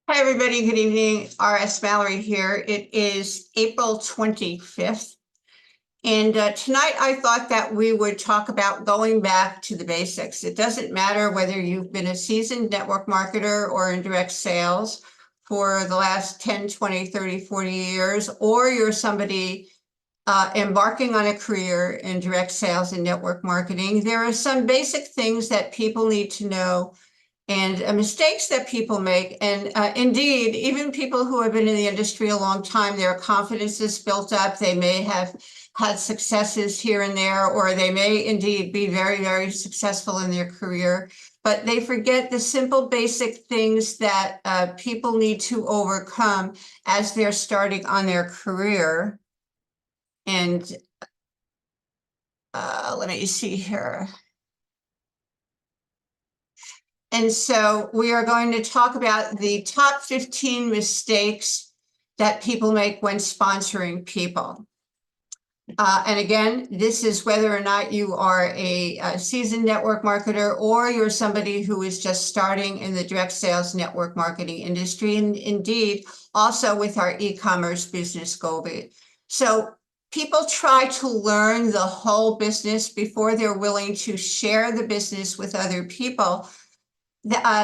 Hi, everybody. Good evening. R.S. Mallory here. It is April 25th. And tonight I thought that we would talk about going back to the basics. It doesn't matter whether you've been a seasoned network marketer or in direct sales for the last 10, 20, 30, 40 years, or you're somebody embarking on a career in direct sales and network marketing. There are some basic things that people need to know and mistakes that people make. And indeed, even people who have been in the industry a long time, their confidence is built up. They may have had successes here and there, or they may indeed be very, very successful in their career, but they forget the simple basic things that people need to overcome as they're starting on their career. And let me see here. And so we are going to talk about the top 15 mistakes that people make when sponsoring people. And again, this is whether or not you are a seasoned network marketer or you're somebody who is just starting in the direct sales network marketing industry, and indeed also with our e-commerce business Govee. So people try to learn the whole business before they're willing to share the business with other people.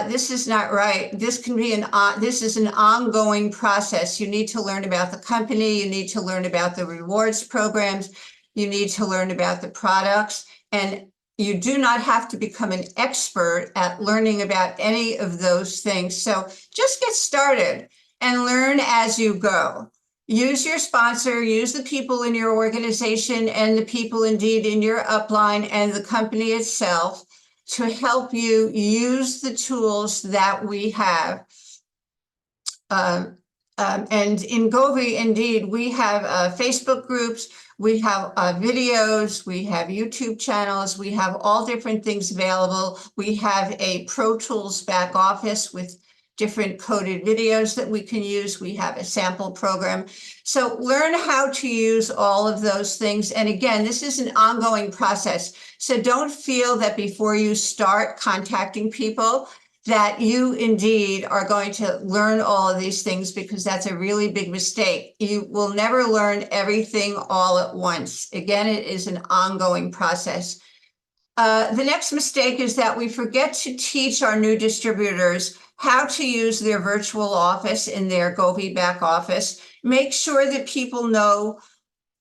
This is not right. This is an ongoing process. You need to learn about the company. You need to learn about the rewards programs. You need to learn about the products. And you do not have to become an expert at learning about any of those things. So just get started and learn as you go. Use your sponsor, use the people in your organization and the people indeed in your upline and the company itself to help you use the tools that we have. And in Govee, indeed, we have Facebook groups, we have videos, we have YouTube channels, we have all different things available. We have a Pro Tools back office with different coded videos that we can use. We have a sample program. So learn how to use all of those things. And again, this is an ongoing process. So don't feel that before you start contacting people that you indeed are going to learn all of these things, because that's a really big mistake. You will never learn everything all at once. Again, it is an ongoing process. The next mistake is that we forget to teach our new distributors how to use their virtual office in their Govee back office. Make sure that people know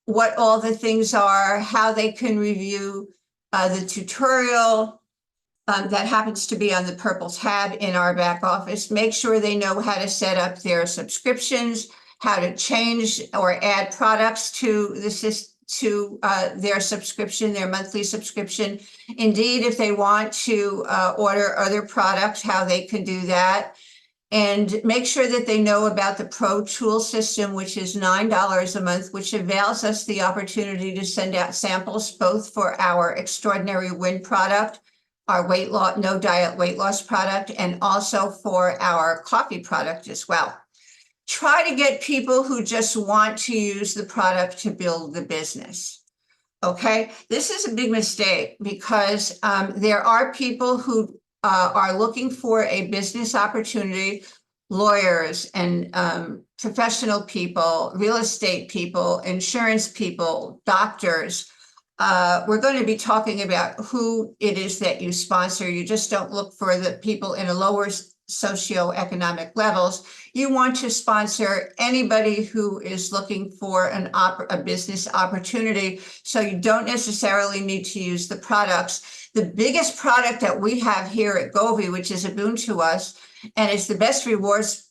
what all the things are, how they can review the tutorial that happens to be on the purple tab in our back office. Make sure they know how to set up their subscriptions, how to change or add products to the system, to their subscription, their monthly subscription. Indeed, if they want to order other products, how they can do that. And make sure that they know about the Pro Tool system, which is $9 a month, which avails us the opportunity to send out samples both for our Extraordinary Win product, our weight loss, no diet weight loss product, and also for our coffee product as well. Try to get people who just want to use the product to build the business. Okay, this is a big mistake because there are people who are looking for a business opportunity, lawyers and professional people, real estate people, insurance people, doctors. We're going to be talking about who it is that you sponsor. You just don't look for the people in a lower socioeconomic levels. You want to sponsor anybody who is looking for a business opportunity. So you don't necessarily need to use the products. The biggest product that we have here at Govee, which is a boon to us, and it's the best rewards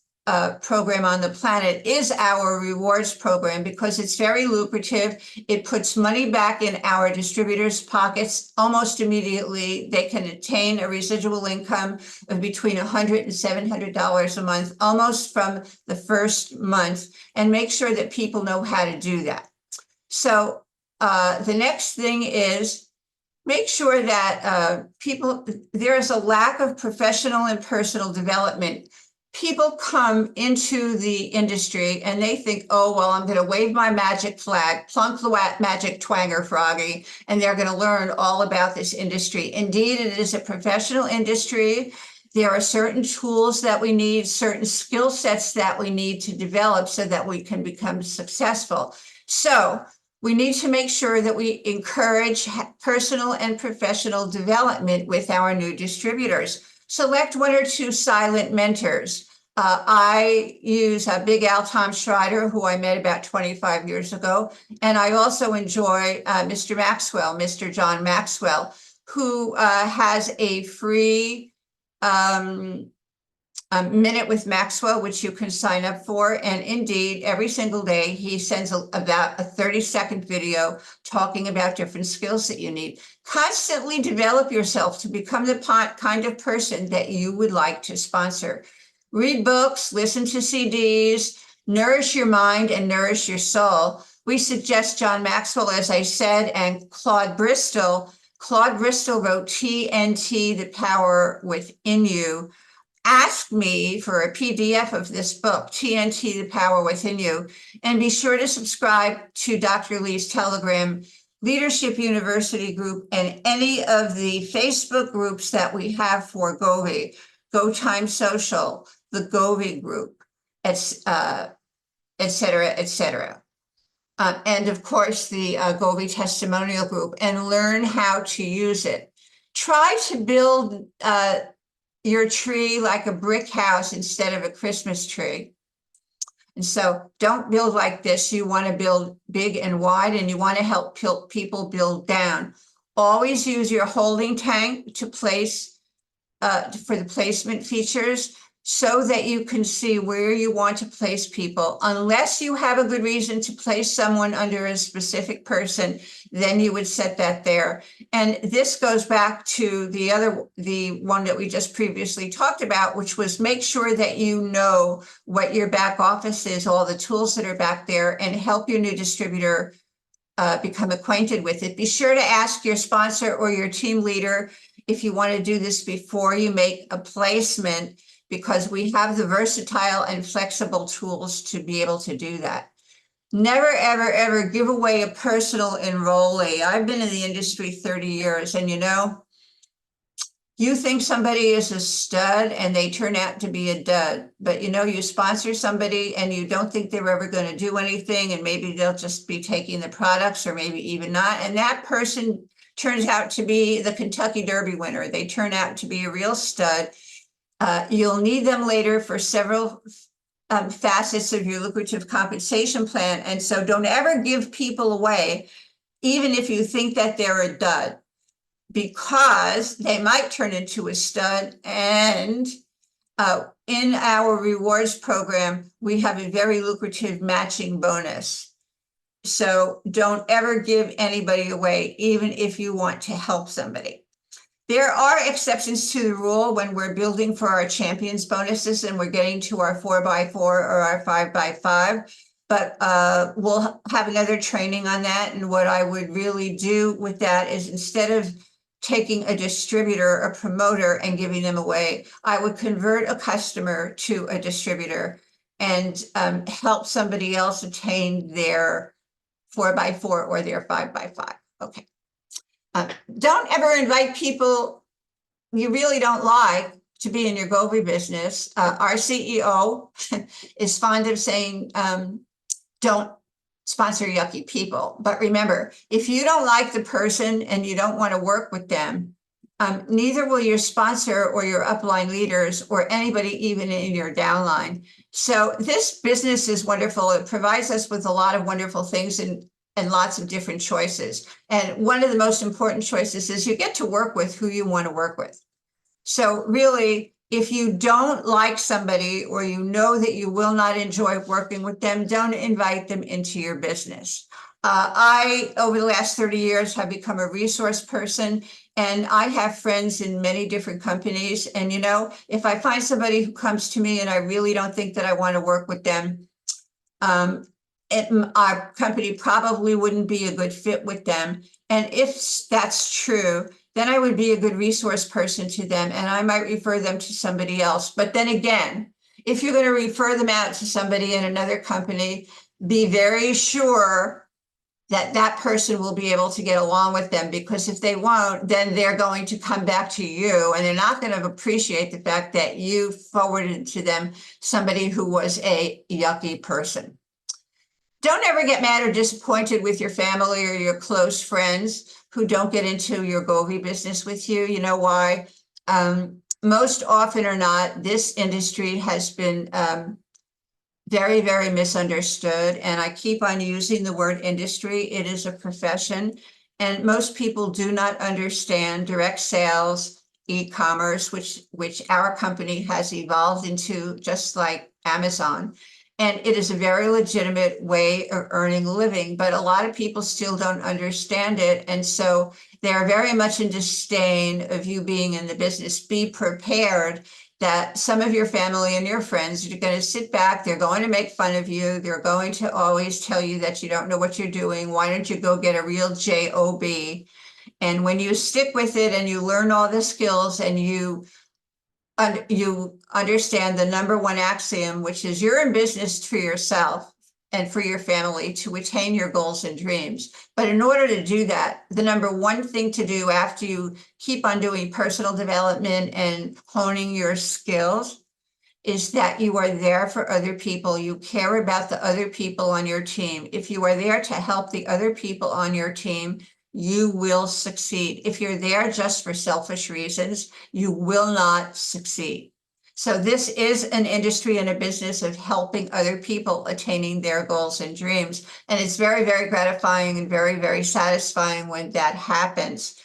program on the planet, is our rewards program, because it's very lucrative. It puts money back in our distributors' pockets almost immediately. They can attain a residual income of between $100 and $700 a month, almost from the first month, and make sure that people know how to do that. So the next thing is, make sure that there is a lack of professional and personal development. People come into the industry and they think, oh, well, I'm going to wave my magic flag, plunk the magic twanger froggy, and they're going to learn all about this industry. Indeed, it is a professional industry. There are certain tools that we need, certain skill sets that we need to develop so that we can become successful. So we need to make sure that we encourage personal and professional development with our new distributors. Select one or two silent mentors. I use Big Al Tom Schreider, who I met about 25 years ago. And I also enjoy Mr. Maxwell, Mr. John Maxwell, who has a free Minute with Maxwell, which you can sign up for. And indeed, every single day, he sends about a 30-second video talking about different skills that you need. Constantly develop yourself to become the kind of person that you would like to sponsor. Read books, listen to CDs, nourish your mind and nourish your soul. We suggest John Maxwell, as I said, and Claude Bristol. Claude Bristol wrote TNT, The Power Within You. Ask me for a PDF of this book, TNT, The Power Within You, and be sure to subscribe to Dr. Lee's Telegram, Leadership University group, and any of the Facebook groups that we have for Govee, Go Time Social, the Govee group, et cetera, et cetera. And of course, the Govee Testimonial group, and learn how to use it. Try to build your tree like a brick house instead of a Christmas tree. And so don't build like this. You want to build big and wide, and you want to help people build down. Always use your holding tank to place for the placement features so that you can see where you want to place people. Unless you have a good reason to place someone under a specific person, then you would set that there. And this goes back to the one that we just previously talked about, which was make sure that you know what your back office is, all the tools that are back there, and help your new distributor become acquainted with it. Be sure to ask your sponsor or your team leader if you want to do this before you make a placement, because we have the versatile and flexible tools to be able to do that. Never, ever, ever give away a personal enrollee. I've been in the industry 30 years, and you think somebody is a stud and they turn out to be a dud, but you sponsor somebody and you don't think they're ever going to do anything, and maybe they'll just be taking the products, or maybe even not. And that person turns out to be the Kentucky Derby winner. They turn out to be a real stud. You'll need them later for several facets of your lucrative compensation plan. And so don't ever give people away, even if you think that they're a dud, because they might turn into a stud. And in our rewards program, we have a very lucrative matching bonus. So don't ever give anybody away, even if you want to help somebody. There are exceptions to the rule when we're building for our champions bonuses and we're getting to our 4x4 or our 5x5, but we'll have another training on that. And what I would really do with that is, instead of taking a distributor, a promoter, and giving them away, I would convert a customer to a distributor and help somebody else attain their 4x4 or their 5x5. Okay. Don't ever invite people you really don't like to be in your Govee business. Our CEO is fond of saying, don't sponsor yucky people. But remember, if you don't like the person and you don't want to work with them, neither will your sponsor or your upline leaders or anybody even in your downline. So this business is wonderful. It provides us with a lot of wonderful things and lots of different choices. And one of the most important choices is you get to work with who you want to work with. So really, if you don't like somebody, or you know that you will not enjoy working with them, don't invite them into your business. I, over the last 30 years, have become a resource person, and I have friends in many different companies. And, if I find somebody who comes to me and I really don't think that I want to work with them, our company probably wouldn't be a good fit with them. And if that's true, then I would be a good resource person to them, and I might refer them to somebody else. But then again, if you're going to refer them out to somebody in another company, be very sure that person will be able to get along with them, because if they won't, then they're going to come back to you and they're not going to appreciate the fact that you forwarded to them somebody who was a yucky person. Don't ever get mad or disappointed with your family or your close friends who don't get into your Govee business with you. You know why? Most often or not, this industry has been very, very misunderstood. And I keep on using the word industry. It is a profession. And most people do not understand direct sales, e-commerce, which our company has evolved into, just like Amazon. And it is a very legitimate way of earning a living, but a lot of people still don't understand it. And so they are very much in disdain of you being in the business. Be prepared that some of your family and your friends are going to sit back, they're going to make fun of you, they're going to always tell you that you don't know what you're doing. Why don't you go get a real job? And when you stick with it and you learn all the skills and you understand the number one axiom, which is you're in business for yourself and for your family to attain your goals and dreams. But in order to do that, the number one thing to do after you keep on doing personal development and honing your skills is that you are there for other people. You care about the other people on your team. If you are there to help the other people on your team, you will succeed. If you're there just for selfish reasons, you will not succeed. So this is an industry and a business of helping other people attaining their goals and dreams. And it's very, very gratifying and very, very satisfying when that happens.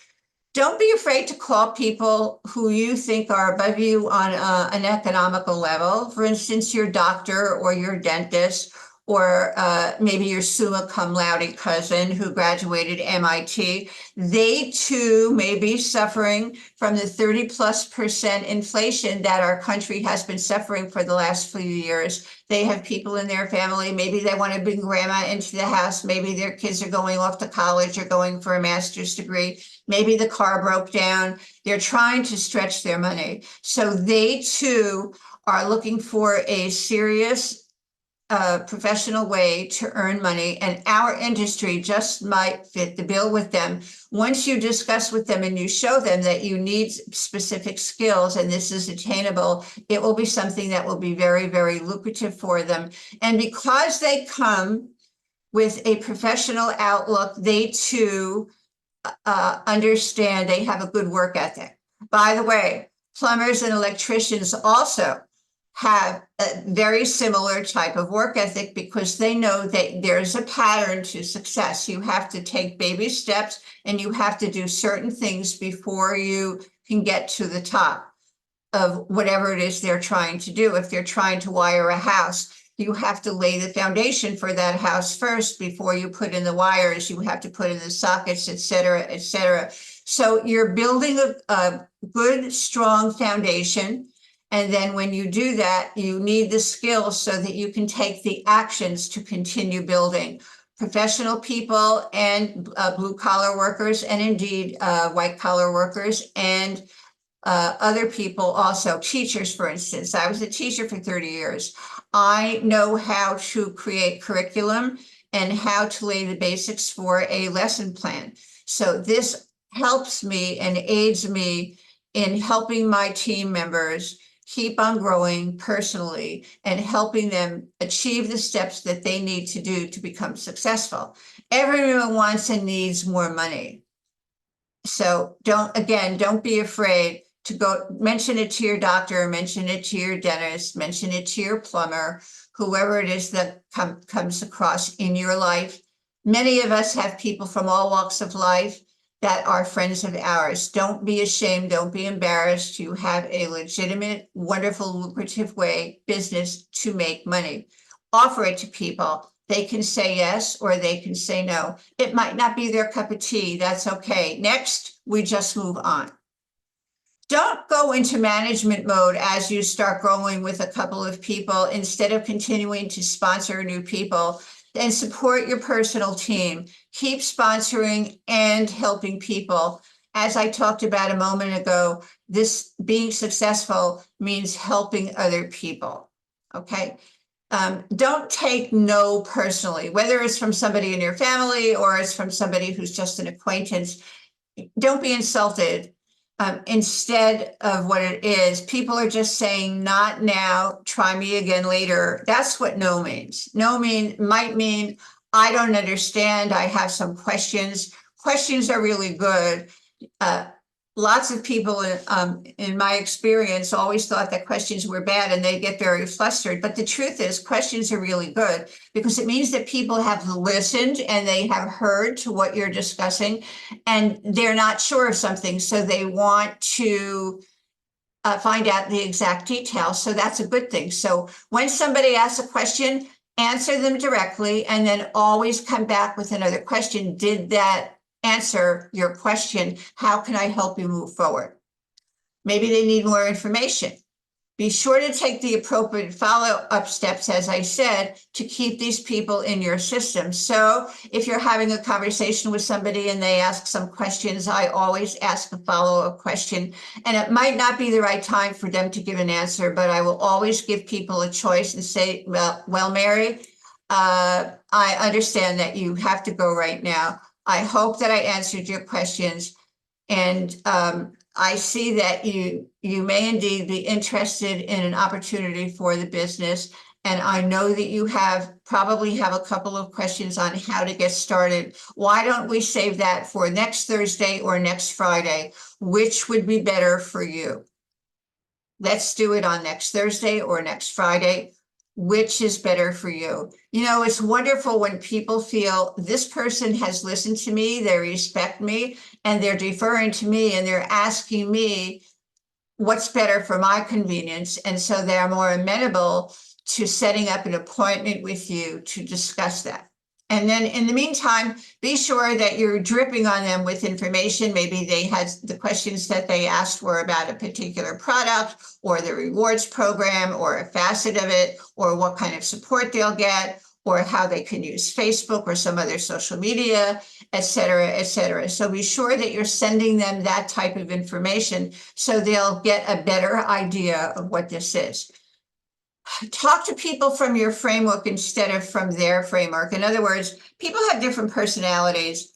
Don't be afraid to call people who you think are above you on an economical level. For instance, your doctor or your dentist, or maybe your summa cum laude cousin who graduated MIT. They too may be suffering from the 30+% inflation that our country has been suffering for the last few years. They have people in their family. Maybe they want to bring grandma into the house. Maybe their kids are going off to college or going for a master's degree. Maybe the car broke down. They're trying to stretch their money. So they too are looking for a serious professional way to earn money, and our industry just might fit the bill with them. Once you discuss with them and you show them that you need specific skills and this is attainable, it will be something that will be very, very lucrative for them. And because they come with a professional outlook, they too understand, they have a good work ethic. By the way, plumbers and electricians also have a very similar type of work ethic because they know that there's a pattern to success. You have to take baby steps and you have to do certain things before you can get to the top of whatever it is they're trying to do. If they're trying to wire a house, you have to lay the foundation for that house first before you put in the wires. You have to put in the sockets, et cetera, et cetera. So you're building a good, strong foundation. And then when you do that, you need the skills so that you can take the actions to continue building. Professional people and blue collar workers, and indeed white collar workers, and other people also, teachers, for instance. I was a teacher for 30 years. I know how to create curriculum and how to lay the basics for a lesson plan. So this helps me and aids me in helping my team members keep on growing personally and helping them achieve the steps that they need to do to become successful. Everyone wants and needs more money. So don't be afraid to go mention it to your doctor, mention it to your dentist, mention it to your plumber, whoever it is that comes across in your life. Many of us have people from all walks of life that are friends of ours. Don't be ashamed. Don't be embarrassed. You have a legitimate, wonderful, lucrative business to make money. Offer it to people. They can say yes or they can say no. It might not be their cup of tea. That's okay. Next, we just move on. Don't go into management mode as you start growing with a couple of people. Instead of continuing to sponsor new people, and support your personal team. Keep sponsoring and helping people. As I talked about a moment ago, this being successful means helping other people. Okay. Don't take no personally, whether it's from somebody in your family or it's from somebody who's just an acquaintance. Don't be insulted. Instead of what it is, people are just saying, not now, try me again later. That's what no means. No might mean, I don't understand. I have some questions. Questions are really good. Lots of people in my experience always thought that questions were bad and they get very flustered. But the truth is, questions are really good because it means that people have listened and they have heard to what you're discussing and they're not sure of something. So they want to find out the exact details. So that's a good thing. So when somebody asks a question, answer them directly and then always come back with another question. Did that answer your question? How can I help you move forward? Maybe they need more information. Be sure to take the appropriate follow-up steps, as I said, to keep these people in your system. So if you're having a conversation with somebody and they ask some questions, I always ask a follow-up question. And it might not be the right time for them to give an answer, but I will always give people a choice and say, well, Mary, I understand that you have to go right now. I hope that I answered your questions. And I see that you may indeed be interested in an opportunity for the business. And I know that you probably have a couple of questions on how to get started. Why don't we save that for next Thursday or next Friday? Which would be better for you? Let's do it on next Thursday or next Friday. Which is better for you? You know, it's wonderful when people feel this person has listened to me, they respect me, and they're deferring to me, and they're asking me what's better for my convenience. And so they're more amenable to setting up an appointment with you to discuss that. And then in the meantime, be sure that you're dripping on them with information. Maybe they had the questions that they asked were about a particular product or the rewards program or a facet of it, or what kind of support they'll get, or how they can use Facebook or some other social media, et cetera, et cetera. So be sure that you're sending them that type of information so they'll get a better idea of what this is. Talk to people from your framework instead of from their framework. In other words, people have different personalities.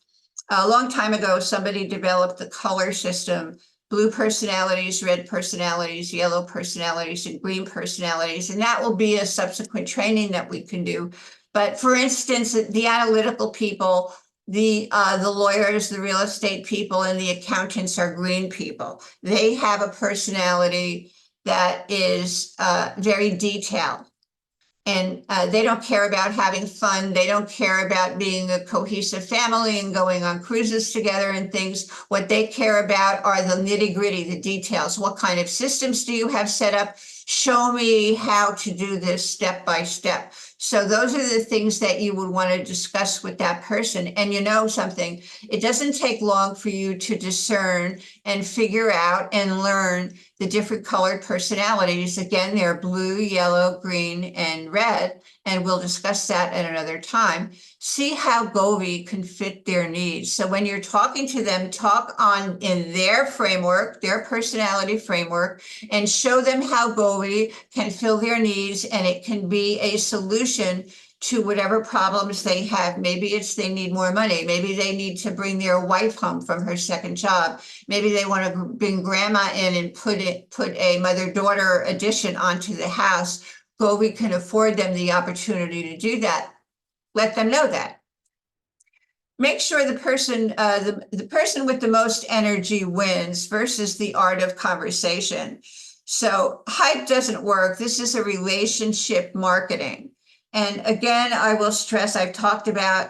A long time ago, somebody developed the color system: blue personalities, red personalities, yellow personalities, and green personalities. And that will be a subsequent training that we can do. But for instance, the analytical people, the lawyers, the real estate people, and the accountants are green people. They have a personality that is very detailed. And they don't care about having fun. They don't care about being a cohesive family and going on cruises together and things. What they care about are the nitty-gritty, the details. What kind of systems do you have set up? Show me how to do this step by step. So those are the things that you would want to discuss with that person. And you know something, it doesn't take long for you to discern and figure out and learn the different colored personalities. Again, they're blue, yellow, green, and red, and we'll discuss that at another time. See how Govee can fit their needs. So when you're talking to them, talk in their framework, their personality framework, and show them how Govee can fill their needs, and it can be a solution to whatever problems they have. Maybe it's they need more money. Maybe they need to bring their wife home from her second job. Maybe they want to bring grandma in and put a mother-daughter addition onto the house. Govee can afford them the opportunity to do that. Let them know that. Make sure the person with the most energy wins versus the art of conversation. So hype doesn't work. This is a relationship marketing. And again, I will stress, I've talked about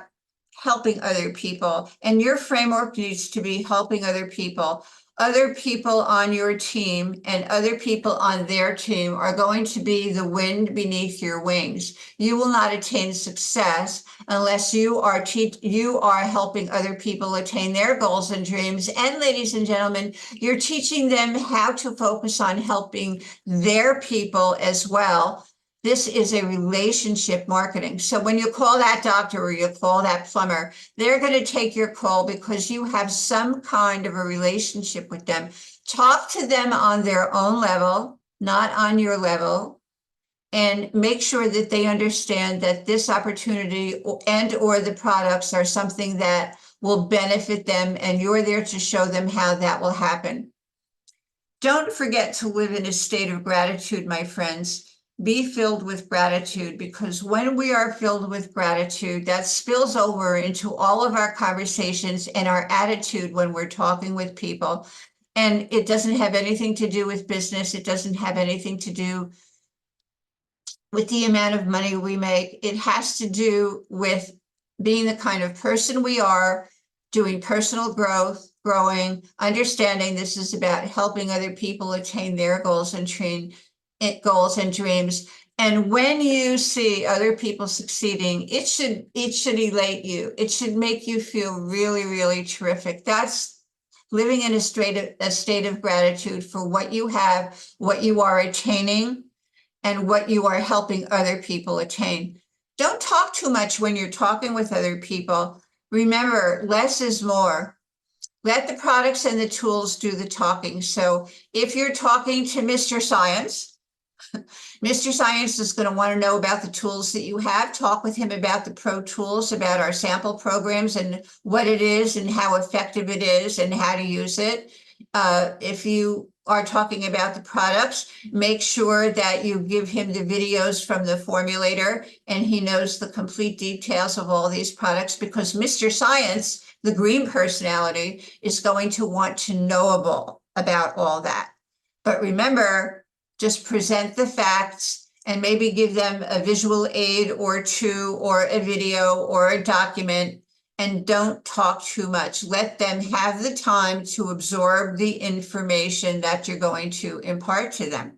helping other people, and your framework needs to be helping other people. Other people on your team and other people on their team are going to be the wind beneath your wings. You will not attain success unless you are helping other people attain their goals and dreams. And ladies and gentlemen, you're teaching them how to focus on helping their people as well. This is a relationship marketing. So when you call that doctor or you call that plumber, they're going to take your call because you have some kind of a relationship with them. Talk to them on their own level, not on your level. and make sure that they understand that this opportunity and or the products are something that will benefit them, and you're there to show them how that will happen. Don't forget to live in a state of gratitude, my friends. Be filled with gratitude, because when we are filled with gratitude, that spills over into all of our conversations and our attitude when we're talking with people. And it doesn't have anything to do with business. It doesn't have anything to do with the amount of money we make. It has to do with being the kind of person we are, doing personal growth, growing, understanding this is about helping other people attain their goals and dreams. And when you see other people succeeding, it should elate you. It should make you feel really, really terrific. That's living in a state of gratitude for what you have, what you are attaining, and what you are helping other people attain. Don't talk too much when you're talking with other people. Remember, less is more. Let the products and the tools do the talking. So if you're talking to Mr. Science, Mr. Science is going to want to know about the tools that you have. Talk with him about the Pro Tools, about our sample programs and what it is and how effective it is and how to use it. If you are talking about the products, make sure that you give him the videos from the formulator and he knows the complete details of all these products, because Mr. Science, the green personality, is going to want to know about all that. But remember, just present the facts and maybe give them a visual aid or two, or a video or a document, and don't talk too much. Let them have the time to absorb the information that you're going to impart to them.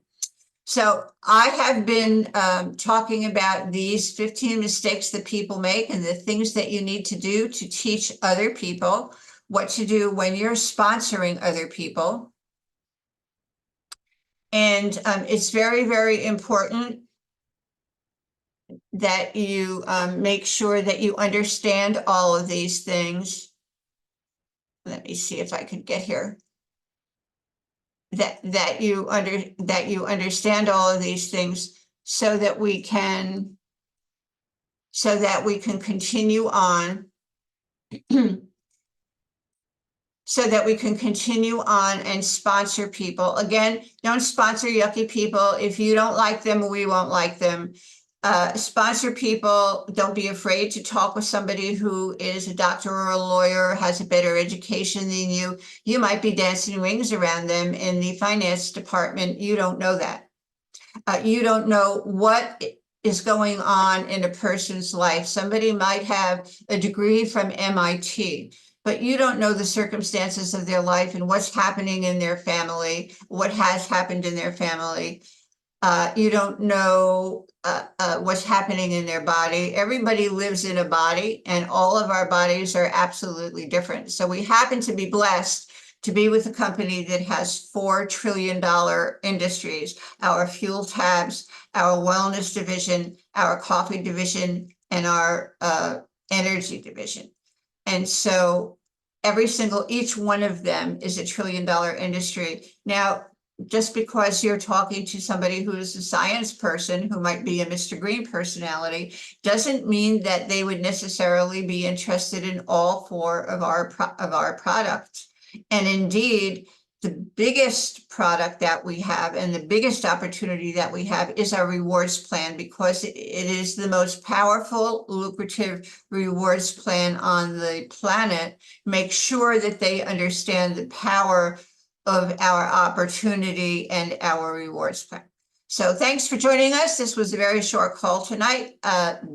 So I have been talking about these 15 mistakes that people make and the things that you need to do to teach other people what to do when you're sponsoring other people. And it's very, very important that you make sure that you understand all of these things. Let me see if I could get here. That you understand all of these things so that we can continue on. So that we can continue on and sponsor people. Again, don't sponsor yucky people. If you don't like them, we won't like them. Sponsor people. Don't be afraid to talk with somebody who is a doctor or a lawyer, has a better education than you. You might be dancing rings around them in the finance department. You don't know that. You don't know what is going on in a person's life. Somebody might have a degree from MIT, but you don't know the circumstances of their life and what's happening in their family, what has happened in their family. You don't know what's happening in their body. Everybody lives in a body, and all of our bodies are absolutely different. So we happen to be blessed to be with a company that has $4 trillion industries, our fuel tabs, our wellness division, our coffee division, and our energy division. And so each one of them is $1 trillion industry. Now, just because you're talking to somebody who is a science person who might be a Mr. Green personality doesn't mean that they would necessarily be interested in all 4 of our products. And indeed, the biggest product that we have and the biggest opportunity that we have is our rewards plan, because it is the most powerful, lucrative rewards plan on the planet. Make sure that they understand the power of our opportunity and our rewards plan. So thanks for joining us. This was a very short call tonight.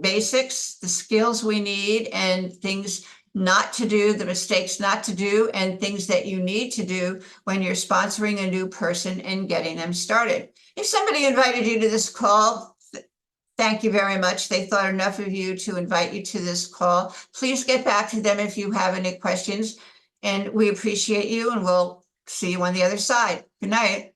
Basics, the skills we need, and things not to do, the mistakes not to do, and things that you need to do when you're sponsoring a new person and getting them started. If somebody invited you to this call, thank you very much. They thought enough of you to invite you to this call. Please get back to them if you have any questions, and we appreciate you, and we'll see you on the other side. Good night.